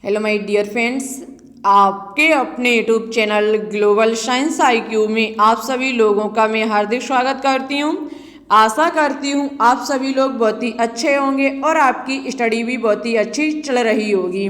Hello my dear friends, आपके अपने YouTube channel global science IQ में आप सभी लोगों का मैं हार्दिक स्वागत करती हूं। आशा करती हूं आप सभी लोग बहुत ही अच्छे होंगे और आपकी स्टडी भी बहुत ही अच्छी चल रही होगी।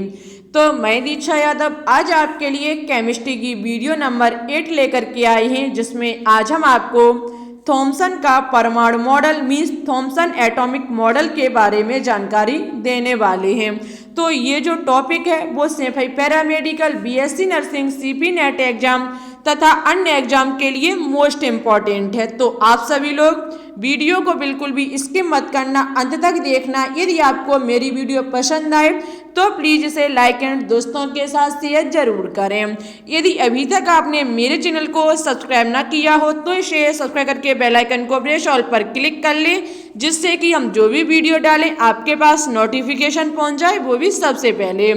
तो मैं दीक्षा यादव आज आपके लिए केमिस्ट्री की वीडियो नंबर 8 लेकर के आई हैं, जिसमें आज हम आपको थॉमसन का परमाणु model means Thomson atomic model के बारे में जानकारी देने वाले हैं। तो ये जो टॉपिक है वो सिपाही paramedical, BSc nursing, CP net exam तथा अन्य एग्जाम के लिए मोस्ट इम्पॉर्टेंट है। तो आप सभी लोग वीडियो को बिल्कुल भी स्किप मत करना, अंत तक देखना। यदि आपको मेरी वीडियो पसंद आए तो प्लीज़ इसे लाइक एंड दोस्तों के साथ शेयर जरूर करें। यदि अभी तक आपने मेरे चैनल को सब्सक्राइब ना किया हो तो इसे सब्सक्राइब करके बेल आइकन को प्रेस ऑल पर क्लिक कर लें, जिससे कि हम जो भी वीडियो डालें आपके पास नोटिफिकेशन पहुंच जाए, वो भी सबसे पहले।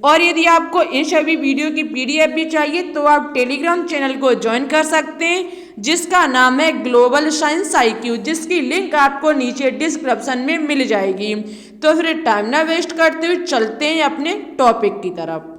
और यदि आपको इन सभी वीडियो की PDF भी चाहिए तो आप टेलीग्राम चैनल को ज्वाइन कर सकते हैं, जिसका नाम है ग्लोबल साइंस IQ, जिसकी लिंक आपको नीचे डिस्क्रिप्शन में मिल जाएगी। तो फिर टाइम ना वेस्ट करते हुए चलते हैं अपने टॉपिक की तरफ।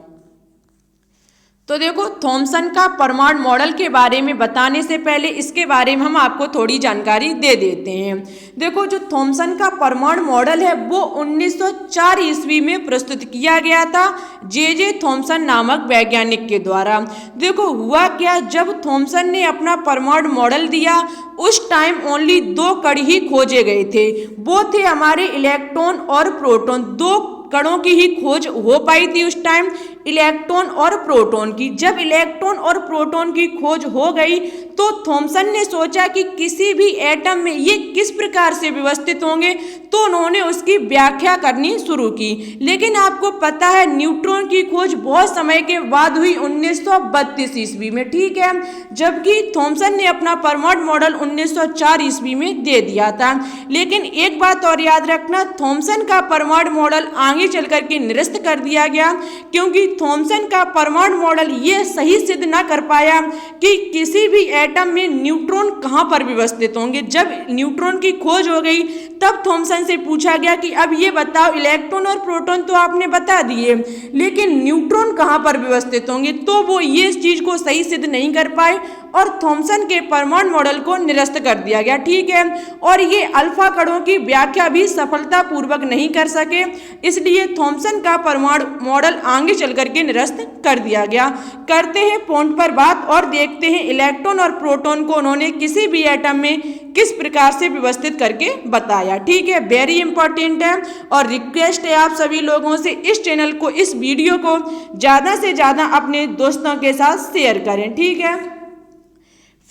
तो देखो, थॉमसन का परमाणु मॉडल के बारे में बताने से पहले इसके बारे में हम आपको थोड़ी जानकारी दे देते हैं। देखो, जो थॉमसन का परमाणु मॉडल है वो 1904 ईस्वी में प्रस्तुत किया गया था जे थॉमसन नामक वैज्ञानिक के द्वारा। देखो, हुआ क्या, जब थॉमसन ने अपना परमाणु मॉडल दिया उस टाइम ओनली 2 कण ही खोजे गए थे। वो थे हमारे इलेक्ट्रॉन और प्रोटॉन। 2 कणों की ही खोज हो पाई थी उस टाइम, इलेक्ट्रॉन और प्रोटॉन की। जब इलेक्ट्रॉन और प्रोटॉन की खोज हो गई तो थॉमसन ने सोचा कि किसी भी एटम में ये किस प्रकार से व्यवस्थित होंगे, तो उन्होंने उसकी व्याख्या करनी शुरू की। लेकिन आपको पता है न्यूट्रॉन की खोज बहुत समय के बाद हुई 1932 ईस्वी में, ठीक है, जबकि थॉमसन ने अपना परमाणु मॉडल 1904 ईस्वी में दे दिया था। लेकिन एक बात और याद रखना, थॉमसन का परमाणु मॉडल आगे चल करके निरस्त कर दिया गया, क्योंकि थॉमसन का परमाणु मॉडल ये सही सिद्ध ना कर पाया कि किसी भी एटम में न्यूट्रॉन कहां पर व्यवस्थित होंगे। जब न्यूट्रॉन की खोज हो गई तब थॉमसन से पूछा गया कि अब ये बताओ, इलेक्ट्रॉन और प्रोटॉन तो आपने बता दिए, लेकिन न्यूट्रॉन कहां पर व्यवस्थित होंगे। तो वो ये इस चीज को सही सिद्ध नहीं कर पाए और थॉमसन के परमाणु मॉडल को निरस्त कर दिया गया, ठीक है। और ये अल्फा कणों की व्याख्या भी सफलतापूर्वक नहीं कर सके, इसलिए थॉमसन का परमाणु मॉडल आगे चल करके निरस्त कर दिया गया। करते हैं पॉइंट पर बात और देखते हैं इलेक्ट्रॉन और प्रोटॉन को उन्होंने किसी भी एटम में किस प्रकार से व्यवस्थित करके बताया, ठीक है। वेरी इंपॉर्टेंट है और रिक्वेस्ट है आप सभी लोगों से इस चैनल को, इस वीडियो को ज्यादा से ज्यादा अपने दोस्तों के साथ शेयर करें, ठीक है।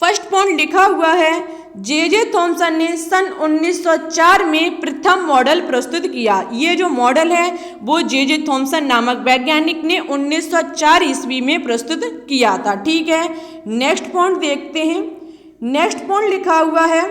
फर्स्ट पॉइंट लिखा हुआ है, जे थॉमसन ने सन 1904 में प्रथम मॉडल प्रस्तुत किया। ये जो मॉडल है वो जे थॉमसन नामक वैज्ञानिक ने 1904 ईस्वी में प्रस्तुत किया था, ठीक है। नेक्स्ट पॉइंट देखते हैं। नेक्स्ट पॉइंट लिखा हुआ है,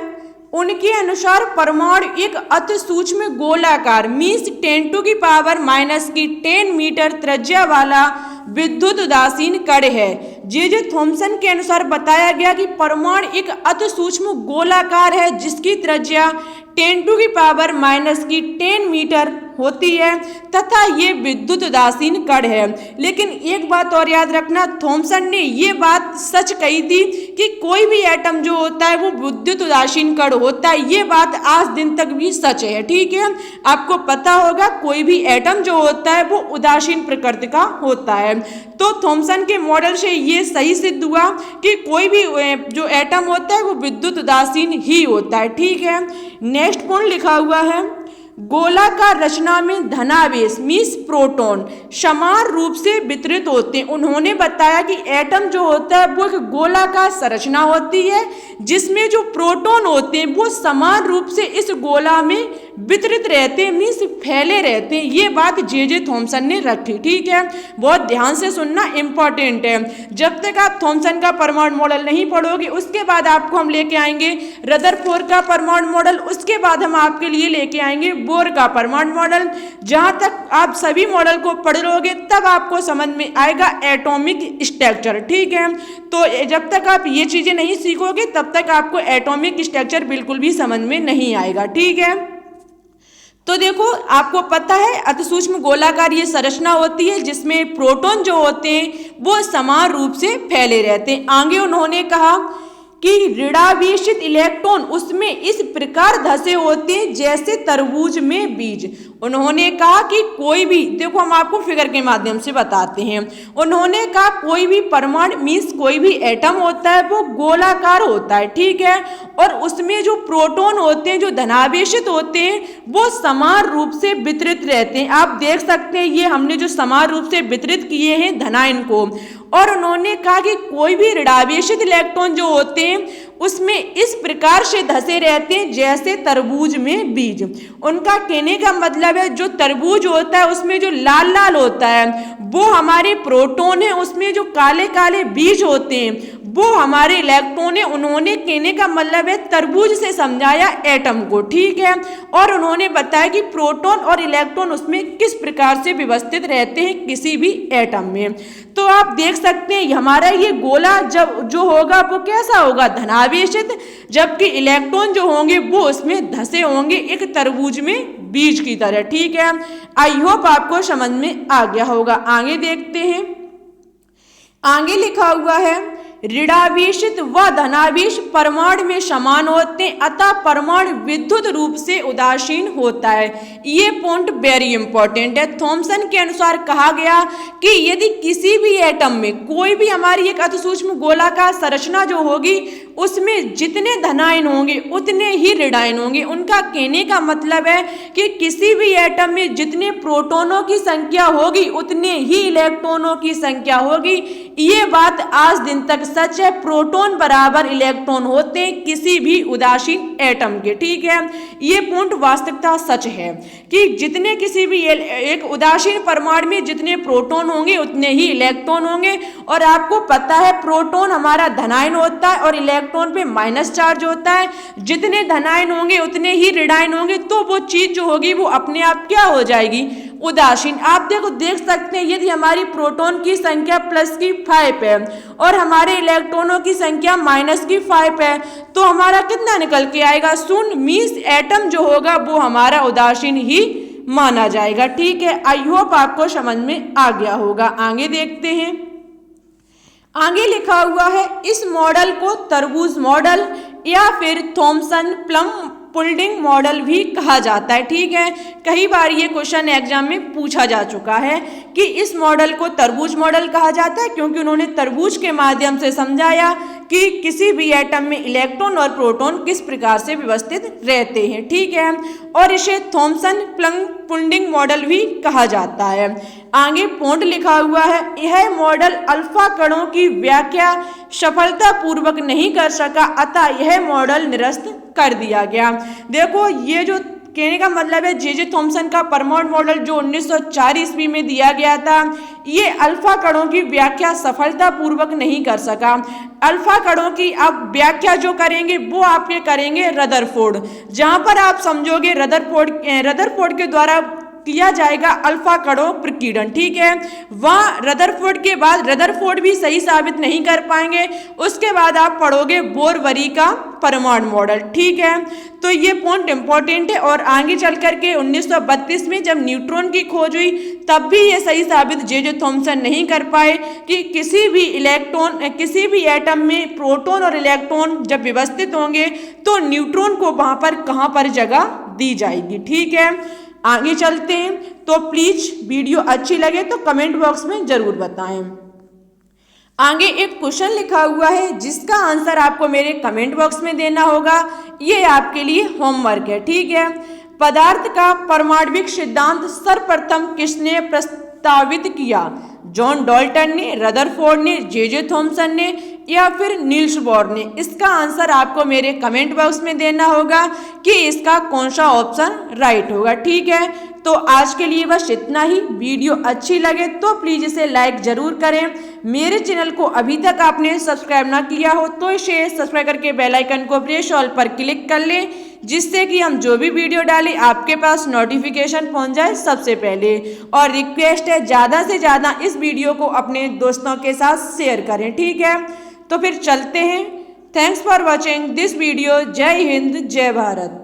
उनके अनुसार परमाणु एक अति सूक्ष्म गोलाकार मीन्स 10⁻⁻10 मीटर त्रिज्या वाला विद्युत उदासीन कण है। जे थॉमसन के अनुसार बताया गया कि परमाणु एक अति सूक्ष्म गोलाकार है जिसकी त्रिज्या 10⁻⁻10 मीटर होती है तथा ये विद्युत उदासीन कण है। लेकिन एक बात और याद रखना, थॉमसन ने ये बात सच कही थी कि कोई भी एटम जो होता है वो विद्युत उदासीन कण होता है। ये बात आज दिन तक भी सच है, ठीक है। आपको पता होगा कोई भी एटम जो होता है वो उदासीन प्रकृति का होता है। तो थॉमसन के मॉडल से ये सही सिद्ध हुआ कि कोई भी जो एटम होता है वो विद्युत उदासीन ही होता है, ठीक है। नेक्स्ट पॉइंट लिखा हुआ है, गोलाकार रचना में धनावेश मीन्स प्रोटॉन समान रूप से वितरित होते हैं। उन्होंने बताया कि एटम जो होता है वो एक गोलाकार संरचना होती है जिसमें जो प्रोटॉन होते हैं वो समान रूप से इस गोला में वितरित रहते हैं मीन्स फैले रहते हैं। ये बात जे थॉमसन ने रखी, ठीक है। बहुत ध्यान से सुनना, इंपॉर्टेंट है। जब तक आप थॉमसन का परमाणु मॉडल नहीं पढ़ोगे उसके बाद आपको हम लेके आएंगे रदरफोर्ड का परमाणु मॉडल, उसके बाद हम आपके लिए लेके आएंगे बोर का परमाणु मॉडल। जहां तक आप सभी मॉडल को पढ़ लोगे तब आपको समझ में आएगा एटॉमिक स्ट्रक्चर, ठीक है। तो जब तक आप ये चीजें नहीं सीखोगे तब तक आपको एटॉमिक स्ट्रक्चर बिल्कुल भी समझ में नहीं आएगा, ठीक है। तो देखो आपको पता है अति सूक्ष्म गोलाकार ये संरचना होती है जिसमें प्रोटॉन जो होते हैं वो समान रूप से फैले रहते हैं। आगे उन्होंने कहा कि ऋणावेशित इलेक्ट्रॉन उसमें इस प्रकार धसे होते हैं जैसे तरबूज में बीज। उन्होंने कहा कि कोई भी, देखो हम आपको फिगर के माध्यम से बताते हैं, उन्होंने कहा कोई भी परमाणु मीन्स कोई भी एटम होता है वो गोलाकार होता है, ठीक है, और उसमें जो प्रोटॉन होते हैं जो धनावेशित होते हैं वो समान रूप से वितरित रहते हैं। आप देख सकते हैं ये हमने जो समान रूप से वितरित किए हैं धनायन को। और उन्होंने कहा कि कोई भी ऋणावेशित इलेक्ट्रॉन जो होते हैं उसमें इस प्रकार से धसे रहते हैं जैसे तरबूज में बीज। उनका कहने का मतलब है जो तरबूज होता है उसमें जो लाल लाल होता है वो हमारे प्रोटॉन है, उसमें जो काले काले बीज होते हैं वो हमारे इलेक्ट्रॉन है। उन्होंने कहने का मतलब है तरबूज से समझाया एटम को, ठीक है, और उन्होंने बताया कि प्रोटॉन और इलेक्ट्रॉन उसमें किस प्रकार से व्यवस्थित रहते हैं किसी भी एटम में। तो आप देख सकते हैं हमारा ये गोला जब जो होगा वो कैसा होगा, धनावेशित, जबकि इलेक्ट्रॉन जो होंगे वो उसमें धसे होंगे एक तरबूज में बीज की तरह, ठीक है। आई होप आपको समझ में आ गया होगा। आगे देखते हैं, आगे लिखा हुआ है ऋणावेशित व धनावेश परमाणु में समान होते हैं अतः परमाणु विद्युत रूप से उदासीन होता है। ये पॉइंट वेरी इंपॉर्टेंट है। थॉमसन के अनुसार कहा गया कि यदि किसी भी एटम में कोई भी हमारी एक अति सूक्ष्म गोलाकार संरचना जो होगी उसमें जितने धनायन होंगे उतने ही ऋणायन होंगे। उनका कहने का मतलब है कि किसी भी एटम में जितने प्रोटॉनों की संख्या होगी उतने ही इलेक्ट्रॉनों की संख्या होगी। ये बात आज दिन तक सच है। प्रोटॉन बराबर इलेक्ट्रॉन होते हैं किसी भी उदासीन एटम के, ठीक है। ये पॉइंट वास्तविकता सच है कि जितने किसी भी एक उदासीन परमाणु में जितने प्रोटॉन होंगे उतने ही इलेक्ट्रॉन होंगे। और आपको पता है प्रोटॉन हमारा धनायन होता है और इलेक्ट्रॉन पे माइनस चार्ज होता है। जितने धनायन होंगे उतने ही ऋणायन होंगे, तो वो चीज जो होगी वो अपने आप क्या हो जाएगी, उदासीन। आप देख सकते हैं यदि हमारी प्रोटॉन की संख्या प्लस की 5 है और हमारे इलेक्ट्रॉनों की संख्या माइनस की 5 है तो हमारा कितना निकल के आएगा, शून्य। मीन्स एटम जो होगा वो हमारा उदासीन ही माना जाएगा, ठीक है। आई होप आपको समझ में आ गया होगा। आगे देखते हैं, आगे लिखा हुआ है इस मॉडल को तरबूज मॉडल या फिर थॉमसन प्लम पुल्डिंग मॉडल भी कहा जाता है, ठीक है। कई बार ये क्वेश्चन एग्जाम में पूछा जा चुका है कि इस मॉडल को तरबूज मॉडल कहा जाता है क्योंकि उन्होंने तरबूज के माध्यम से समझाया कि किसी भी एटम में इलेक्ट्रॉन और प्रोटॉन किस प्रकार से व्यवस्थित रहते हैं, ठीक है। और इसे थॉमसन प्लम पुल्डिंग मॉडल भी कहा जाता है। आगे पॉइंट लिखा हुआ है यह मॉडल अल्फा कणों की व्याख्या सफलतापूर्वक नहीं कर सका अतः यह मॉडल निरस्त कर दिया गया। देखो ये जो कहने का मतलब है जे थॉमसन का परमाणु मॉडल जो 1904 ईस्वी में दिया गया था ये अल्फा कणों की व्याख्या सफलतापूर्वक नहीं कर सका। अल्फा कणों की अब व्याख्या जो करेंगे वो आपके करेंगे रदरफोर्ड, जहां पर आप समझोगे रदरफोर्ड के द्वारा किया जाएगा अल्फा कणों प्रकीर्णन, ठीक है। वह रदरफोर्ड के बाद रदरफोर्ड भी सही साबित नहीं कर पाएंगे, उसके बाद आप पढ़ोगे बोरवरी का परमाणु मॉडल, ठीक है। तो ये पॉइंट इंपॉर्टेंट है। और आगे चल करके 1932 में जब न्यूट्रॉन की खोज हुई तब भी ये सही साबित जे थॉमसन नहीं कर पाए कि किसी भी एटम में प्रोटॉन और इलेक्ट्रॉन जब व्यवस्थित होंगे तो न्यूट्रॉन को वहां पर कहां पर जगह दी जाएगी, ठीक है। आगे चलते हैं, तो प्लीज वीडियो अच्छी लगे तो कमेंट बॉक्स में जरूर बताएं। आगे एक क्वेश्चन लिखा हुआ है जिसका आंसर आपको मेरे कमेंट बॉक्स में देना होगा। ये आपके लिए होमवर्क है, ठीक है। पदार्थ का परमाणविक सिद्धांत सर्वप्रथम किसने प्रस्तावित किया, जॉन डाल्टन ने, रदरफोर्ड ने, जे थॉमसन ने या फिर नील्स बोर ने। इसका आंसर आपको मेरे कमेंट बॉक्स में देना होगा कि इसका कौन सा ऑप्शन राइट होगा, ठीक है। तो आज के लिए बस इतना ही। वीडियो अच्छी लगे तो प्लीज इसे लाइक जरूर करें। मेरे चैनल को अभी तक आपने सब्सक्राइब ना किया हो तो इसे सब्सक्राइब करके बेल आइकन को प्रेस ऑल पर क्लिक कर लें, जिससे कि हम जो भी वीडियो डालें आपके पास नोटिफिकेशन पहुंच जाए सबसे पहले। और रिक्वेस्ट है ज़्यादा से ज़्यादा इस वीडियो को अपने दोस्तों के साथ शेयर करें, ठीक है। तो फिर चलते हैं। Thanks for watching this video. जय हिंद, जय भारत।